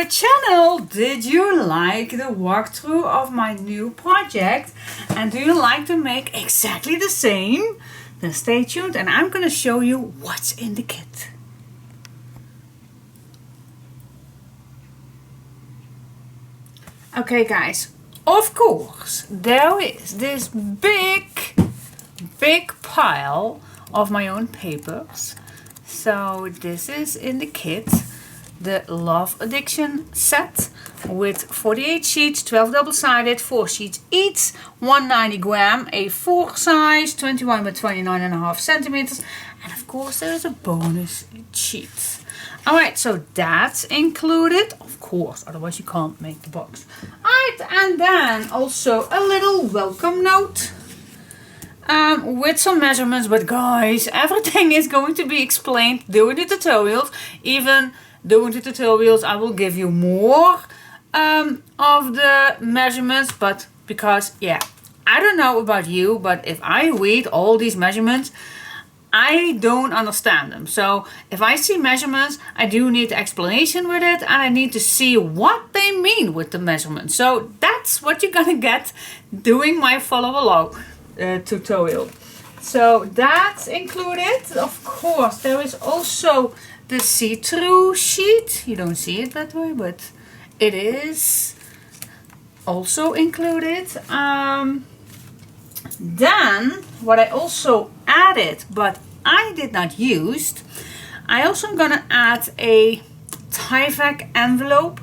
my channel. Did you like the walkthrough of my new project? And do you like to make exactly the same? Then stay tuned and I'm going to show you what's in the kit. Okay guys, of course there is this big pile of my own papers. So this is in the kit, the Love Addiction set with 48 sheets, 12 double-sided, 4 sheets each, 190 gram, A4 size, 21 by 29.5 centimeters, and of course there is a bonus sheet. Alright, so that's included, of course, otherwise you can't make the box. Alright, and then also a little welcome note with some measurements, but guys, everything is going to be explained during the tutorials. Even during the tutorials I will give you more of the measurements, but because, yeah, I don't know about you, but if I read all these measurements, I don't understand them. So if I see measurements, I do need the explanation with it, and I need to see what they mean with the measurements. So that's what you're gonna get doing my follow along tutorial. So that's included. Of course, there is also the see-through sheet. You don't see it that way, but it is also included. Then what I also added, but I did not use, I also am gonna add a Tyvek envelope,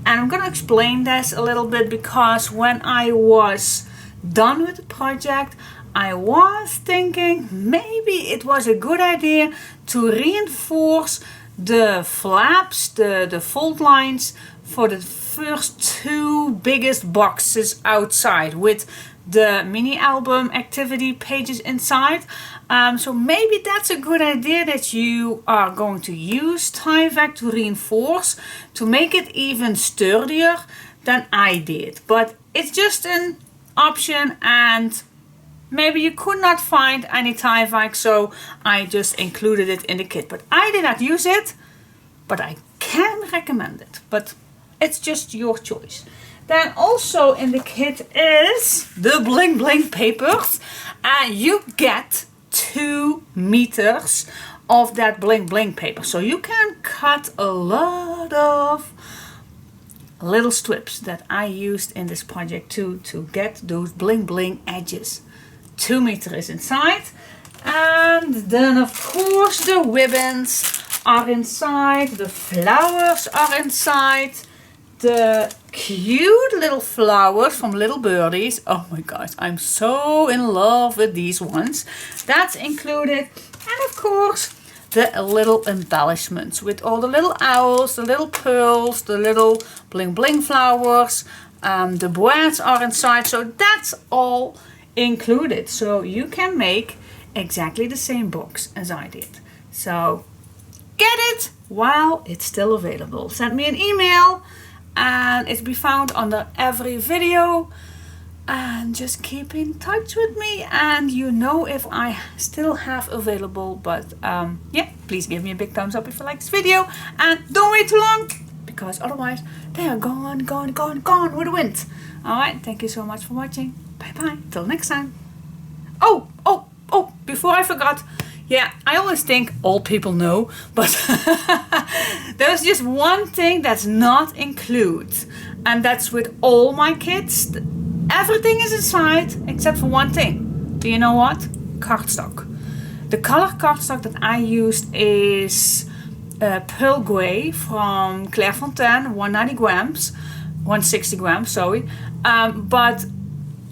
and I'm gonna explain this a little bit because when I was done with the project, I was thinking maybe it was a good idea to reinforce the flaps, the fold lines for the first two biggest boxes outside with the mini album activity pages inside. So maybe that's a good idea that you are going to use Tyvek to reinforce, to make it even sturdier than I did. But it's just an option, and maybe you could not find any Tyvek, so I just included it in the kit. But I did not use it, but I can recommend it. But it's just your choice. Then also in the kit is the bling bling papers, and you get 2 meters of that bling bling paper. So you can cut a lot of little strips that I used in this project to get those bling bling edges. 2 meters inside. And then of course the ribbons are inside, the flowers are inside, the cute little flowers from little birdies. Oh my gosh, I'm so in love with these ones. That's included. And of course the little embellishments with all the little owls, the little pearls, the little bling bling flowers. The boards are inside, so that's all included. So you can make exactly the same box as I did. So get it while it's still available. Send me an email and it'll be found under every video. And just keep in touch with me, and you know if I still have available. But yeah, please give me a big thumbs up if you like this video, and don't wait too long because otherwise they are gone with the wind. Alright, thank you so much for watching. Bye bye, till next time. Oh, before I forgot, yeah, I always think all people know, but there's just one thing that's not included, and that's with all my kits. Everything is inside except for one thing. Do you know what? Cardstock. The color cardstock that I used is Pearl Grey from Clairefontaine, 190 grams, 160 grams, sorry. But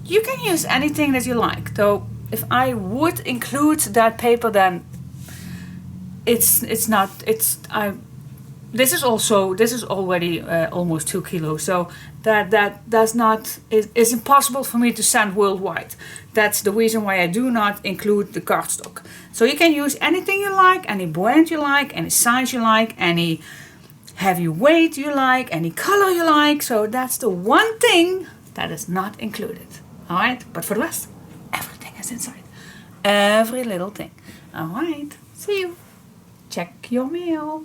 you can use anything that you like. Though if I would include that paper, then this is already almost 2 kilos, so it's impossible for me to send worldwide. That's the reason why I do not include the cardstock. So you can use anything you like, any brand you like, any size you like, any heavy weight you like, any color you like. So that's the one thing that is not included. Alright, but for the rest, everything is inside. Every little thing. Alright, see you. Check your mail.